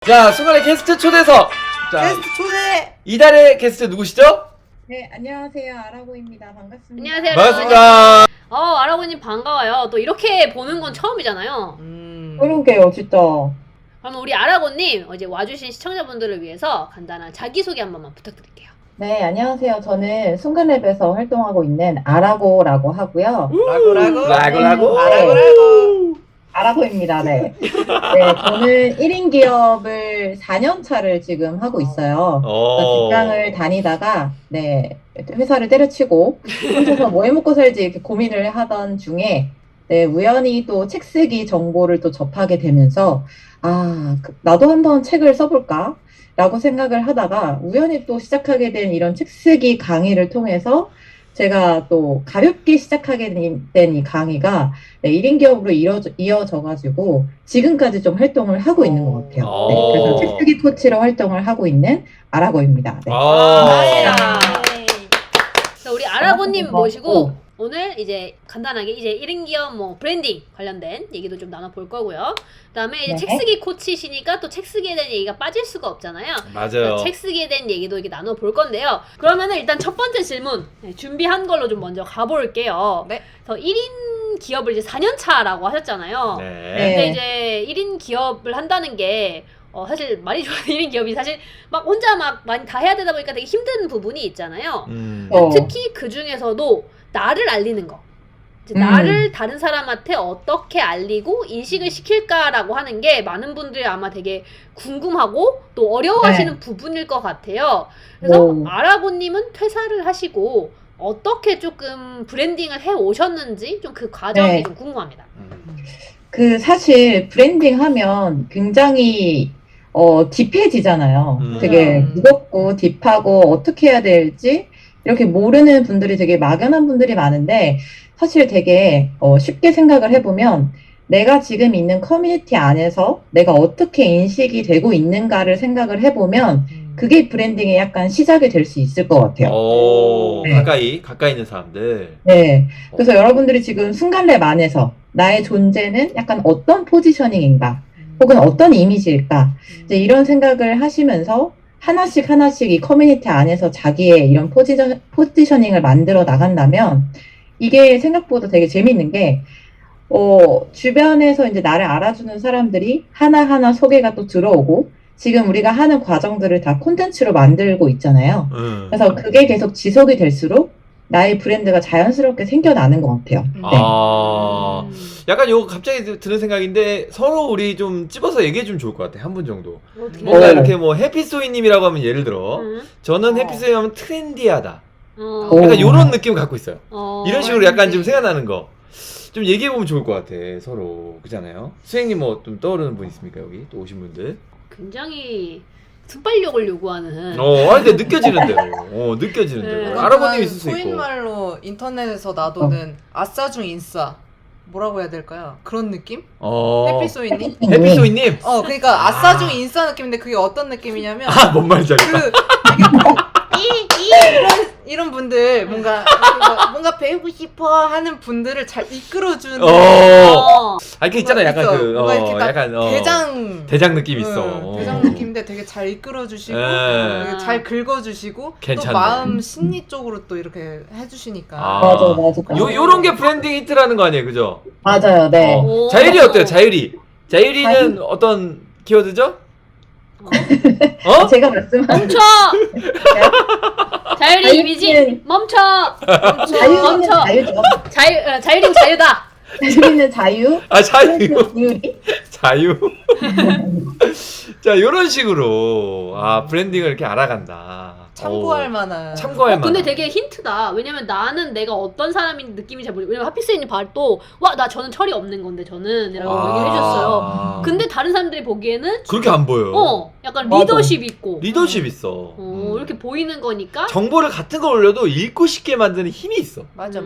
자, 순간의 게스트 초대석. 자, 게스트 초대! 이달의 게스트 누구시죠? 네, 안녕하세요. 아라고입니다. 반갑습니다. 안녕하세요. 반갑습니다. 아라고님 반가워요. 또 이렇게 보는 건 처음이잖아요. 그러게요, 진짜. 그럼 우리 아라고님 이제 와주신 시청자분들을 위해서 간단한 자기소개 한 번만 부탁드릴게요. 네, 안녕하세요. 저는 순간랩에서 활동하고 있는 아라고라고 하고요. 라고. 아라고입니다. 네. 네, 저는 1인 기업을 4년 차를 지금 하고 있어요. 직장을 다니다가, 네, 회사를 때려치고, 혼자서 뭐 해먹고 살지 이렇게 고민을 하던 중에, 네, 우연히 또 책 쓰기 정보를 또 접하게 되면서, 나도 한번 책을 써볼까? 라고 생각을 하다가, 우연히 또 시작하게 된 이런 책 쓰기 강의를 통해서, 제가 또 가볍게 시작하게 된 이 강의가 1인 기업으로 이어져가지고 지금까지 좀 활동을 하고 있는 것 같아요. 네, 그래서 책 쓰기 코치로 활동을 하고 있는 아라고입니다. 네. 자, 우리 아라고님 모시고 오늘 이제 간단하게 이제 1인 기업 뭐 브랜딩 관련된 얘기도 좀 나눠볼 거고요. 그다음에 이제 네. 책 쓰기 코치시니까 또 책 쓰기에 대한 얘기가 빠질 수가 없잖아요. 맞아요. 책 쓰기에 대한 얘기도 이렇게 나눠볼 건데요. 그러면은 일단 첫 번째 질문 준비한 걸로 좀 먼저 가볼게요. 네. 그래서 1인 기업을 이제 4년 차라고 하셨잖아요. 네. 근데 이제 1인 기업을 한다는 게 사실 말이 좋아요. 1인 기업이 사실 막 혼자 막 많이 다 해야 되다 보니까 되게 힘든 부분이 있잖아요. 특히 그 중에서도 나를 알리는 거. 이제 나를 다른 사람한테 어떻게 알리고 인식을 시킬까라고 하는 게 많은 분들이 아마 되게 궁금하고 또 어려워하시는 부분일 것 같아요. 그래서 아라고님은 퇴사를 하시고 어떻게 조금 브랜딩을 해 오셨는지 좀 그 과정이 좀 궁금합니다. 사실 브랜딩 하면 굉장히 딥해지잖아요. 되게 무겁고 딥하고 어떻게 해야 될지 이렇게 모르는 분들이 되게 막연한 분들이 많은데 사실 되게 쉽게 생각을 해보면 내가 지금 있는 커뮤니티 안에서 내가 어떻게 인식이 되고 있는가를 생각을 해보면 그게 브랜딩의 약간 시작이 될 수 있을 것 같아요. 네. 가까이 있는 사람들. 네. 그래서 여러분들이 지금 순간랩 안에서 나의 존재는 약간 어떤 포지셔닝인가 혹은 어떤 이미지일까 이제 이런 생각을 하시면서 하나씩 이 커뮤니티 안에서 자기의 이런 포지셔닝을 만들어 나간다면 이게 생각보다 되게 재밌는 게 주변에서 이제 나를 알아주는 사람들이 하나하나 소개가 또 들어오고 지금 우리가 하는 과정들을 다 콘텐츠로 만들고 있잖아요. 그래서 그게 계속 지속이 될수록 나의 브랜드가 자연스럽게 생겨나는 것 같아요. 네. 약간 요거 갑자기 드는 생각인데 서로 우리 좀 찝어서 얘기해 주면 좋을 것 같아. 한 분 정도. 뭔가 이렇게 뭐 해피소이님이라고 하면 예를 들어 저는 해피소이 하면 트렌디하다. 약간 요런 느낌 갖고 있어요. 이런 식으로 약간 좀 생각나는 거. 좀 얘기해 보면 좋을 것 같아. 서로. 그잖아요. 수행님 뭐 좀 떠오르는 분 있습니까? 여기 또 오신 분들. 굉장히 순발력을 요구하는. 아니 근데 느껴지는 대로. 느껴지는 대로. 알아보님 있을 수 있고. 코인말로 인터넷에서 나도는 아싸 중 인싸. 뭐라고 해야 될까요? 그런 느낌? 해피소이님? 해피소이님? 그러니까 아싸 중 인싸 느낌인데 그게 어떤 느낌이냐면 뭔 말인지 알겠다. 이런 분들 뭔가 배우고 싶어 하는 분들을 잘 이끌어주는 이렇게 있잖아. 약간 뭔가 이렇게 딱 약간 대장 느낌 있어. 대장 느낌인데 되게 잘 이끌어주시고 잘 긁어주시고 괜찮네. 또 마음 심리 쪽으로 또 이렇게 해주시니까 맞아. 요런 게 브랜딩 히트라는 거 아니에요, 그죠? 맞아요, 네. 자유리 어때요, 자유리? 자유리는 어떤 키워드죠? 제가 말씀한 멈춰! 자유리 이미지 멈춰! 자유는 자유죠. 자유린 자유다! 자유는 자유. 자유. 자, 요런 식으로 브랜딩을 이렇게 알아간다. 참고할 만한. 근데 되게 힌트다. 왜냐면 나는 내가 어떤 사람인 느낌이 잘 모르겠어. 왜냐면 하피스님 발도 저는 철이 없는 건데 저는 이라고 얘기를 해줬어요. 근데 다른 사람들이 보기에는 그렇게 안 보여요. 약간 리더십 있고 리더십 있어. 이렇게 보이는 거니까 정보를 같은 거 올려도 읽고 싶게 만드는 힘이 있어. 맞아.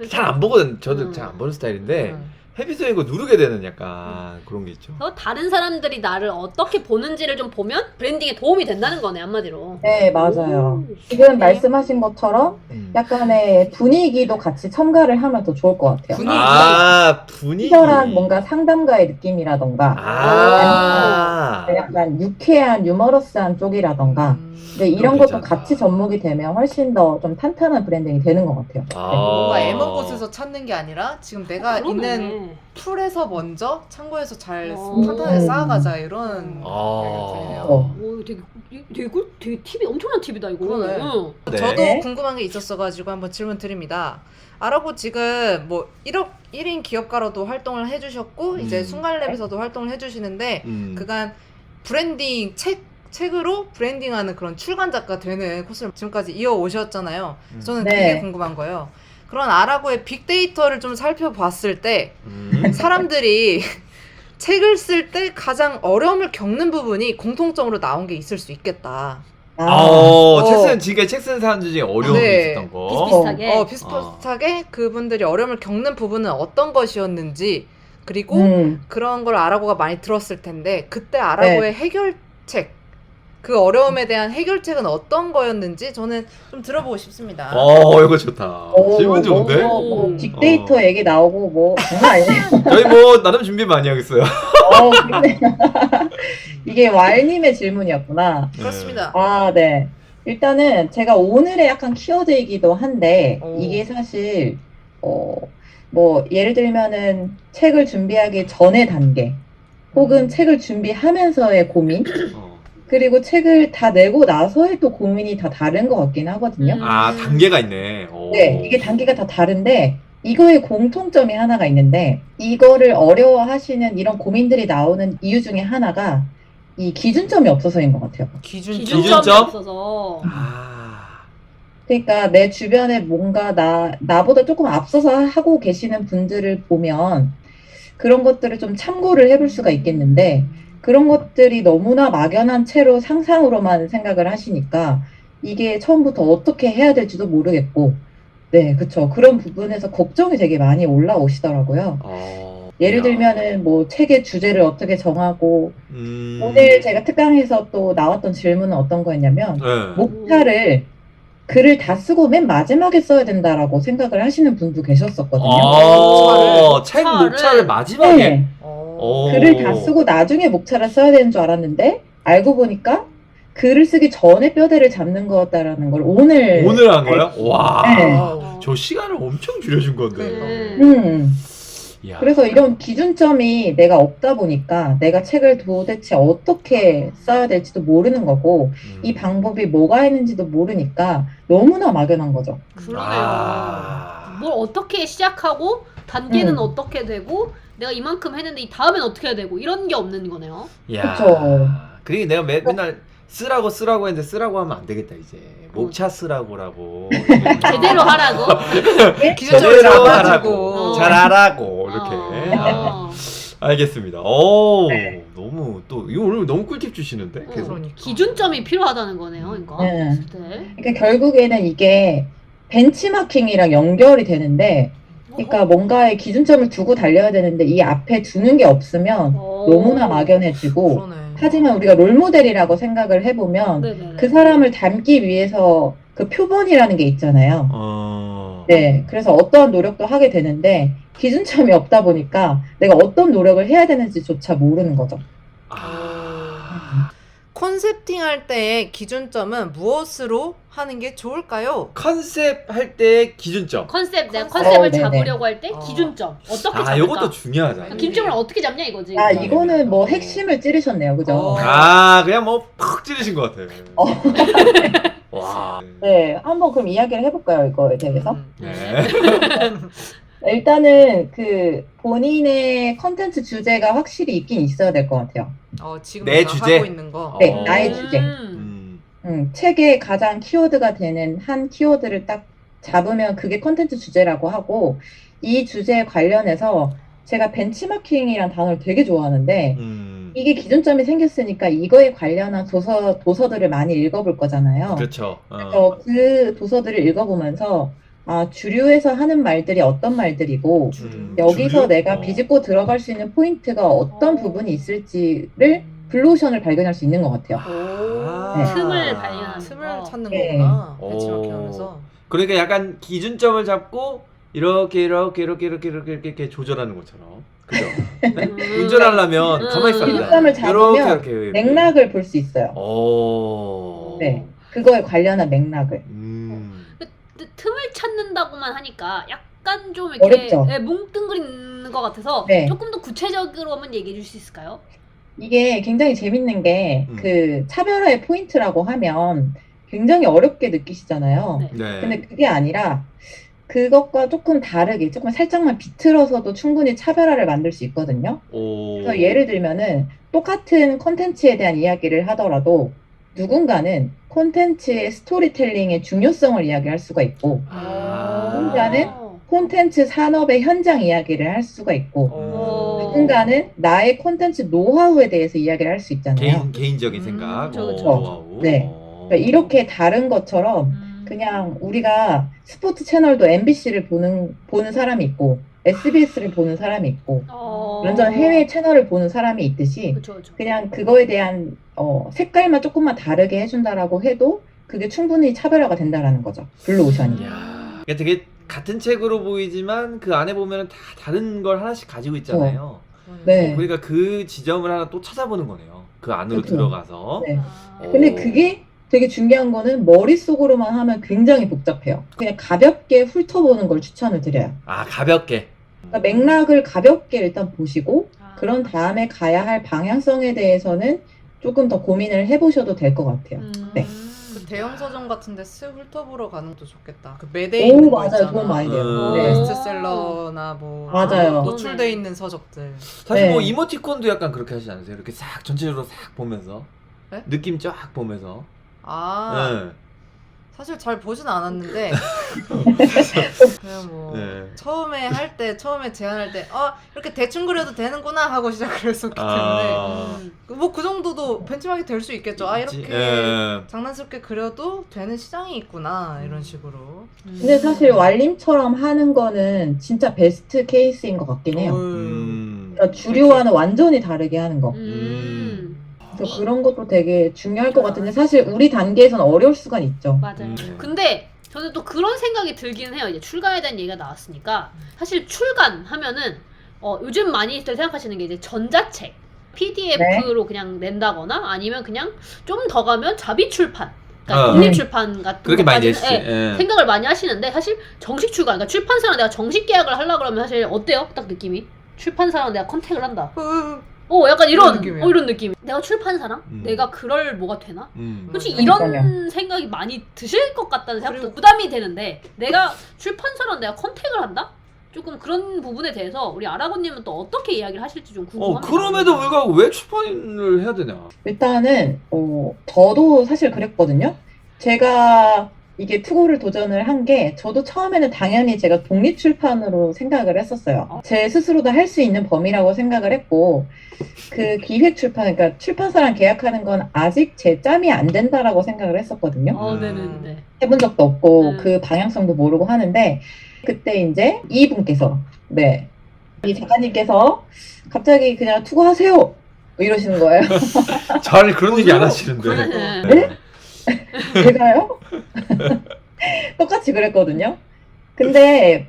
잘 안 보거든. 저도 잘 안 보는 스타일인데 해피소이 이거 누르게 되는 약간 그런 게 있죠. 다른 사람들이 나를 어떻게 보는지를 좀 보면 브랜딩에 도움이 된다는 거네, 한마디로. 네, 맞아요. 지금 말씀하신 것처럼 약간의 분위기도 같이 첨가를 하면 더 좋을 것 같아요. 분위기. 분위기. 특별한 뭔가 상담가의 느낌이라던가, 약간 유쾌한 유머러스한 쪽이라던가, 네, 이런 것도 괜찮다. 같이 접목이 되면 훨씬 더 좀 탄탄한 브랜딩이 되는 것 같아요. 뭔가 애먼 곳에서 찾는 게 아니라 지금 내가 그러네. 있는 풀에서 먼저 참고해서 잘 어. 탄탄하게 쌓아가자 이런 아. 생각이네요. 오, 되게 팁이 엄청난 팁이다 이거. 그러네. 응. 네. 저도 궁금한 게 있었어가지고 한번 질문 드립니다. 아라고 지금 뭐 1인 기업가로도 활동을 해주셨고 이제 순간랩에서도 활동을 해주시는데 그간 브랜딩 책으로 브랜딩하는 그런 출간작가 되는 코스를 지금까지 이어오셨잖아요. 저는 네. 되게 궁금한 거예요. 그런 아라고의 빅데이터를 좀 살펴봤을 때 사람들이 책을 쓸 때 가장 어려움을 겪는 부분이 공통점으로 나온 게 있을 수 있겠다. 지금까지 책 쓰는 사람들 중에 어려움이 네. 있었던 거. 비슷비슷하게. 비슷비슷하게 그분들이 어려움을 겪는 부분은 어떤 것이었는지 그리고 그런 걸 아라고가 많이 들었을 텐데 그때 아라고의 해결책 그 어려움에 대한 해결책은 어떤 거였는지 저는 좀 들어보고 싶습니다. 이거 좋다. 질문 좋은데? 빅데이터 얘기 나오고 뭐 장난 아니네요. 저희 뭐 나름 준비 많이 하겠어요. 근데 이게 왈님의 질문이었구나. 그렇습니다. 네. 일단은 제가 오늘의 약간 키워드이기도 한데 이게 사실 뭐 예를 들면은 책을 준비하기 전의 단계 혹은 책을 준비하면서의 고민 그리고 책을 다 내고 나서의 또 고민이 다 다른 것 같긴 하거든요. 단계가 있네. 네, 이게 단계가 다 다른데 이거에 공통점이 하나가 있는데 이거를 어려워하시는 이런 고민들이 나오는 이유 중에 하나가 이 기준점이 없어서인 것 같아요. 기준점이 없어서. 그러니까 내 주변에 뭔가 나보다 조금 앞서서 하고 계시는 분들을 보면 그런 것들을 좀 참고를 해볼 수가 있겠는데 그런 것들이 너무나 막연한 채로 상상으로만 생각을 하시니까 이게 처음부터 어떻게 해야 될지도 모르겠고 네, 그쵸. 그런 부분에서 걱정이 되게 많이 올라오시더라고요. 예를 들면은 뭐 책의 주제를 어떻게 정하고 오늘 제가 특강에서 또 나왔던 질문은 어떤 거였냐면 목차를 글을 다 쓰고 맨 마지막에 써야 된다라고 생각을 하시는 분도 계셨었거든요. 책 목차를 마지막에? 네. 글을 다 쓰고 나중에 목차를 써야 되는 줄 알았는데 알고 보니까 글을 쓰기 전에 뼈대를 잡는 거였다라는 걸 오늘 한 거야? 와, 네. 저 시간을 엄청 줄여준 건데. 그래서 이런 기준점이 내가 없다 보니까 내가 책을 도대체 어떻게 써야 될지도 모르는 거고 이 방법이 뭐가 있는지도 모르니까 너무나 막연한 거죠. 그러네요. 뭘 어떻게 시작하고 단계는 어떻게 되고 내가 이만큼 했는데 이 다음엔 어떻게 해야 되고 이런 게 없는 거네요. 그쵸. 그게 내가 맨날 쓰라고 했는데 쓰라고 하면 안 되겠다 이제. 목차 쓰라고라고. 제대로 하라고. 기준점을 잡아주고 잘 하라고 이렇게. 알겠습니다. 너무 또 이거 오늘 너무 꿀팁 주시는데 계속. 그러니까. 기준점이 필요하다는 거네요, 이거. 네. 그러니까 결국에는 이게 벤치마킹이랑 연결이 되는데 그러니까 뭔가의 기준점을 두고 달려야 되는데 이 앞에 두는 게 없으면 너무나 막연해지고 그러네. 하지만 우리가 롤모델이라고 생각을 해보면 그 사람을 닮기 위해서 그 표본이라는 게 있잖아요. 네, 그래서 어떠한 노력도 하게 되는데 기준점이 없다 보니까 내가 어떤 노력을 해야 되는지조차 모르는 거죠. 컨셉팅 할 때의 기준점은 무엇으로 하는 게 좋을까요? 컨셉 할 때 기준점. 내가 컨셉을 네네. 잡으려고 할 때 기준점 어떻게 잡을까? 이것도 중요하잖아. 기준점을 어떻게 잡냐 이거지. 이거는 뭐 핵심을 찌르셨네요, 그죠? 그냥 뭐 팍 찌르신 것 같아요. 와. 네, 한번 그럼 이야기를 해볼까요, 이거에 대해서? 네. 일단은 그 본인의 컨텐츠 주제가 확실히 있긴 있어야 될 것 같아요. 지금 내 내가 주제? 하고 있는 거. 네, 나의 주제. 음. 책의 가장 키워드가 되는 한 키워드를 딱 잡으면 그게 컨텐츠 주제라고 하고 이 주제에 관련해서 제가 벤치마킹이란 단어를 되게 좋아하는데 이게 기준점이 생겼으니까 이거에 관련한 도서들을 많이 읽어볼 거잖아요. 그렇죠. 그래서 그 도서들을 읽어보면서 주류에서 하는 말들이 어떤 말들이고 여기서 주류? 내가 비집고 들어갈 수 있는 포인트가 어떤 부분이 있을지를 블루오션을 발견할 수 있는 것 같아요. 오. 네. 틈을 발견하는 틈을 거. 찾는 네. 거구나. 오. 벤치마킹하면서. 그러니까 약간 기준점을 잡고 이렇게 조절하는 것처럼. 그죠? 운전하려면 가만히 있어야 돼. 기준점을 잡으면 이렇게. 맥락을 볼 수 있어요. 오. 네. 그거에 관련한 맥락을. 근데 틈을 찾는다고만 하니까 약간 좀 이렇게 어렵죠? 예, 뭉뚱그리는 것 같아서 네. 조금 더 구체적으로 한번 얘기해 줄 수 있을까요? 이게 굉장히 재밌는 게 그 차별화의 포인트라고 하면 굉장히 어렵게 느끼시잖아요. 네. 네. 근데 그게 아니라 그것과 조금 다르게 조금 살짝만 비틀어서도 충분히 차별화를 만들 수 있거든요. 오. 그래서 예를 들면은 똑같은 콘텐츠에 대한 이야기를 하더라도 누군가는 콘텐츠의 스토리텔링의 중요성을 이야기할 수가 있고 누군가는 콘텐츠 산업의 현장 이야기를 할 수가 있고 누군가는 나의 콘텐츠 노하우에 대해서 이야기를 할 수 있잖아요. 개인적인 생각. 그쵸, 그쵸. 노하우. 네. 그러니까 이렇게 다른 것처럼 그냥 우리가 스포츠 채널도 MBC를 보는 사람이 있고 SBS를 보는 사람이 있고 완전 해외 채널을 보는 사람이 있듯이 그쵸. 그냥 그거에 대한 색깔만 조금만 다르게 해준다라고 해도 그게 충분히 차별화가 된다라는 거죠. 블루오션이. 이야. 그러니까 되게 같은 책으로 보이지만 그 안에 보면 다 다른 걸 하나씩 가지고 있잖아요. 네. 그러니까 그 지점을 하나 또 찾아보는 거네요. 그 안으로 그쵸. 들어가서. 네. 오. 근데 그게 되게 중요한 거는 머릿속으로만 하면 굉장히 복잡해요. 그냥 가볍게 훑어보는 걸 추천을 드려요. 아, 가볍게. 그러니까 맥락을 가볍게 일단 보시고 그런 다음에 가야 할 방향성에 대해서는 조금 더 고민을 해보셔도 될 것 같아요. 네. 그 대형 서점 같은데 쓱 훑어보러 가는 것도 좋겠다. 그 매대에 있는 오, 거 맞아요. 있잖아. 도움 많이 돼요. 네. 베스트셀러나 뭐 맞아요. 노출돼 있는 서적들. 사실 네. 뭐 이모티콘도 약간 그렇게 하지 않으세요? 이렇게 싹 전체적으로 싹 보면서 네? 느낌 쫙 보면서. 아 네. 사실 잘 보진 않았는데 그냥 뭐 네. 처음에 제안할 때 이렇게 대충 그려도 되는구나 하고 시작을 했었기 때문에 아. 뭐 그 정도도 벤치마킹 될 수 있겠죠. 이렇게 예. 장난스럽게 그려도 되는 시장이 있구나 이런 식으로. 근데 사실 왈림처럼 하는 거는 진짜 베스트 케이스인 것 같긴 해요. 그러니까 주류와는 완전히 다르게 하는 거. 그래서 그런 것도 되게 중요할 것 같은데 사실 우리 단계에서는 어려울 수가 있죠. 맞아요. 근데 저는 또 그런 생각이 들기는 해요. 이제 출간에 대한 얘기가 나왔으니까 사실 출간 하면은 요즘 많이들 생각하시는 게 이제 전자책 PDF로 그냥 낸다거나 아니면 그냥 좀 더 가면 자비 출판, 그러니까 독립 출판 같은 그렇게 많이 것까지는, 냈지. 생각을 많이 하시는데 사실 정식 출간, 그러니까 출판사랑 내가 정식 계약을 하려 그러면 사실 어때요? 딱 느낌이 출판사랑 내가 컨택을 한다. 약간 이런 느낌. 내가 출판사랑 내가 그럴 뭐가 되나? 솔직히 이런 생각이 많이 드실 것 같다는 생각도 부담이 되는데 내가 출판사랑 내가 컨택을 한다? 조금 그런 부분에 대해서 우리 아라고님은 또 어떻게 이야기를 하실지 좀 궁금합니다. 그럼에도 불구하고 왜 출판을 해야 되냐? 일단은 저도 사실 그랬거든요. 제가 이게 투고를 도전을 한 게 저도 처음에는 당연히 제가 독립출판으로 생각을 했었어요. 제 스스로도 할 수 있는 범위라고 생각을 했고 그 기획출판, 그러니까 출판사랑 계약하는 건 아직 제 짬이 안 된다라고 생각을 했었거든요. 네네네. 해본 적도 없고 그 방향성도 모르고 하는데 그때 이제 이분께서 이 작가님께서 갑자기 그냥 투고하세요 뭐 이러시는 거예요. 잘 그런 얘기 안 하시는데. 네? 제가요? 똑같이 그랬거든요. 근데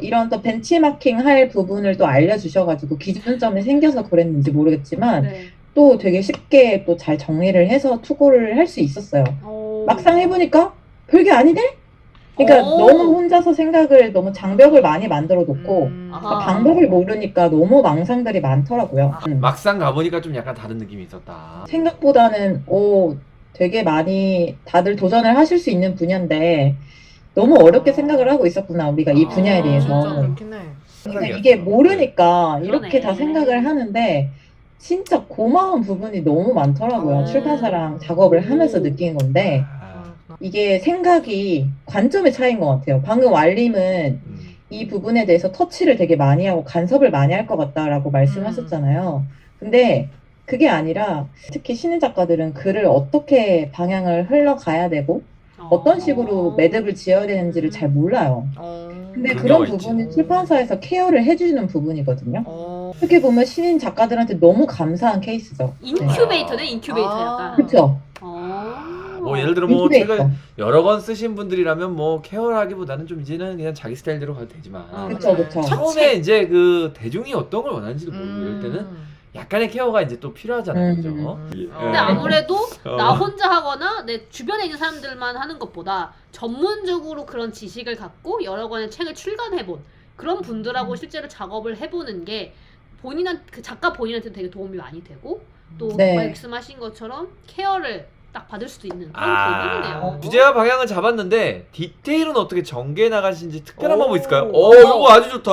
이런 또 벤치마킹 할 부분을 또 알려주셔가지고 기준점이 생겨서 그랬는지 모르겠지만 또 되게 쉽게 또 잘 정리를 해서 투고를 할 수 있었어요. 막상 해보니까 별게 아니네? 그러니까 너무 혼자서 생각을 너무 장벽을 많이 만들어 놓고 방법을 모르니까 너무 망상들이 많더라고요. 막상 가보니까 좀 약간 다른 느낌이 있었다. 생각보다는 되게 많이 다들 도전을 하실 수 있는 분야인데 너무 어렵게 생각을 하고 있었구나 우리가 이 분야에 대해서. 진짜 그렇긴 해. 그러니까 이게 모르니까 이렇게 그러네. 다 생각을 하는데 진짜 고마운 부분이 너무 많더라고요. 출판사랑 작업을 하면서 느낀 건데 이게 생각이 관점의 차이인 것 같아요. 방금 왈림은 이 부분에 대해서 터치를 되게 많이 하고 간섭을 많이 할 것 같다라고 말씀하셨잖아요. 근데 그게 아니라 특히 신인 작가들은 글을 어떻게 방향을 흘러가야 되고 어떤 식으로 매듭을 지어야 되는지를 잘 몰라요. 근데 그런 부분이 출판사에서 케어를 해주는 부분이거든요. 어떻게 보면 신인 작가들한테 너무 감사한 케이스죠. 인큐베이터네, 인큐베이터 약간. 그렇죠. 뭐 예를 들어 뭐 책을 여러 권 쓰신 분들이라면 뭐 케어하기보다는 좀 이제는 그냥 자기 스타일대로 가도 되지만 그렇죠. 처음에 이제 그 대중이 어떤 걸 원하는지도 모르고 이럴 때는 약간의 케어가 이제 또 필요하잖아요, 그죠? 근데 아무래도 나 혼자 하거나 내 주변에 있는 사람들만 하는 것보다 전문적으로 그런 지식을 갖고 여러 권의 책을 출간해본 그런 분들하고 실제로 작업을 해보는 게 그 작가 본인한테도 되게 도움이 많이 되고 또 말씀하신 것처럼 케어를 딱 받을 수도 있는 그런 부분이네요. 주제와 방향은 잡았는데 디테일은 어떻게 전개해 나가신지 특별한 방법 있을까요? 이거 아주 좋다.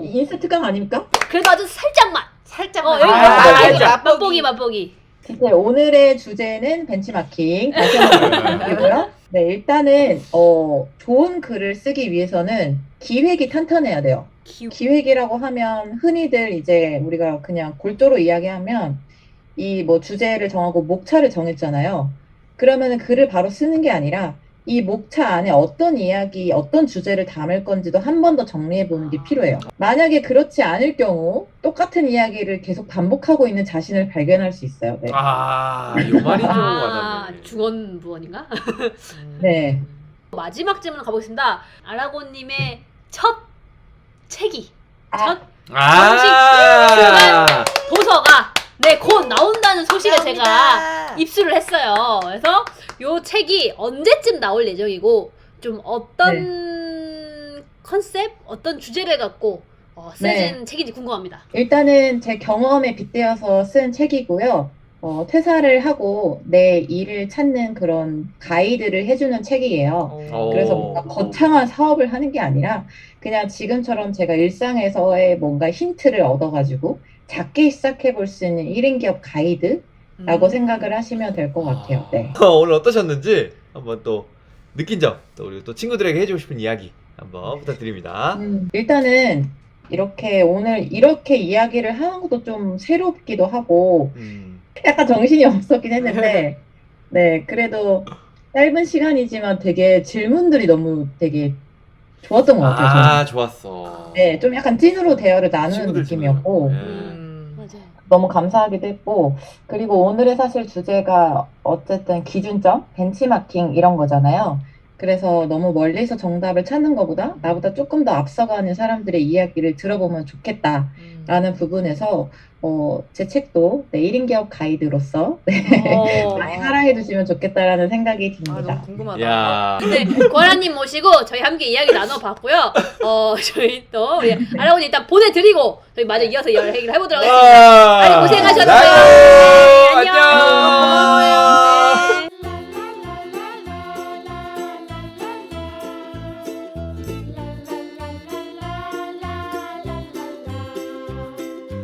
인스 특강 아닙니까? 그래도 아주 살짝만. 맛보기. 네, 오늘의 주제는 벤치마킹. 다시 한번 드리고요. 네, 일단은 좋은 글을 쓰기 위해서는 기획이 탄탄해야 돼요. 기획이라고 하면 흔히들 이제 우리가 그냥 골조로 이야기하면 이 뭐 주제를 정하고 목차를 정했잖아요. 그러면은 글을 바로 쓰는 게 아니라 이 목차 안에 어떤 이야기, 어떤 주제를 담을 건지도 한 번 더 정리해 보는 게 필요해요. 만약에 그렇지 않을 경우 똑같은 이야기를 계속 반복하고 있는 자신을 발견할 수 있어요. 네. 요 말이 좀 와닿네. 중언부언인가? 네. 마지막 질문 가보겠습니다. 아라고님의 첫 책이 정식 출간 도서가 곧 나온다는 소식을 제가 입수를 했어요. 그래서 요 책이 언제쯤 나올 예정이고 좀 어떤 컨셉, 어떤 주제를 갖고 쓰여진 책인지 궁금합니다. 일단은 제 경험에 빗대어서 쓴 책이고요. 퇴사를 하고 내 일을 찾는 그런 가이드를 해주는 책이에요. 그래서 뭔가 거창한 사업을 하는 게 아니라 그냥 지금처럼 제가 일상에서의 뭔가 힌트를 얻어가지고 작게 시작해 볼 수 있는 1인 기업 가이드라고 생각을 하시면 될 것 같아요. 네. 오늘 어떠셨는지 한번 또 느낀 점, 또 우리 또 친구들에게 해주고 싶은 이야기 한번 부탁드립니다. 일단은 오늘 이렇게 이야기를 하는 것도 좀 새롭기도 하고 약간 정신이 없었긴 했는데 네, 그래도 짧은 시간이지만 되게 질문들이 너무 되게 좋았던 것 같아요. 좋았어. 네, 좀 약간 찐으로 대화를 나누는 느낌이었고 맞아요. 너무 감사하기도 했고, 그리고 오늘의 사실 주제가 어쨌든 기준점, 벤치마킹 이런 거잖아요. 그래서 너무 멀리서 정답을 찾는 것보다 나보다 조금 더 앞서가는 사람들의 이야기를 들어보면 좋겠다라는 부분에서 제 책도 1인 기업 가이드로서 많이 사랑해 주시면 좋겠다라는 생각이 듭니다. 너무 궁금하다. 근데 권아님 모시고 저희 함께 이야기 나눠봤고요. 저희 또 우리 아라고님 일단 보내드리고 저희 마저 이어서 얘기를 해보도록 하겠습니다. 고생하셨어요.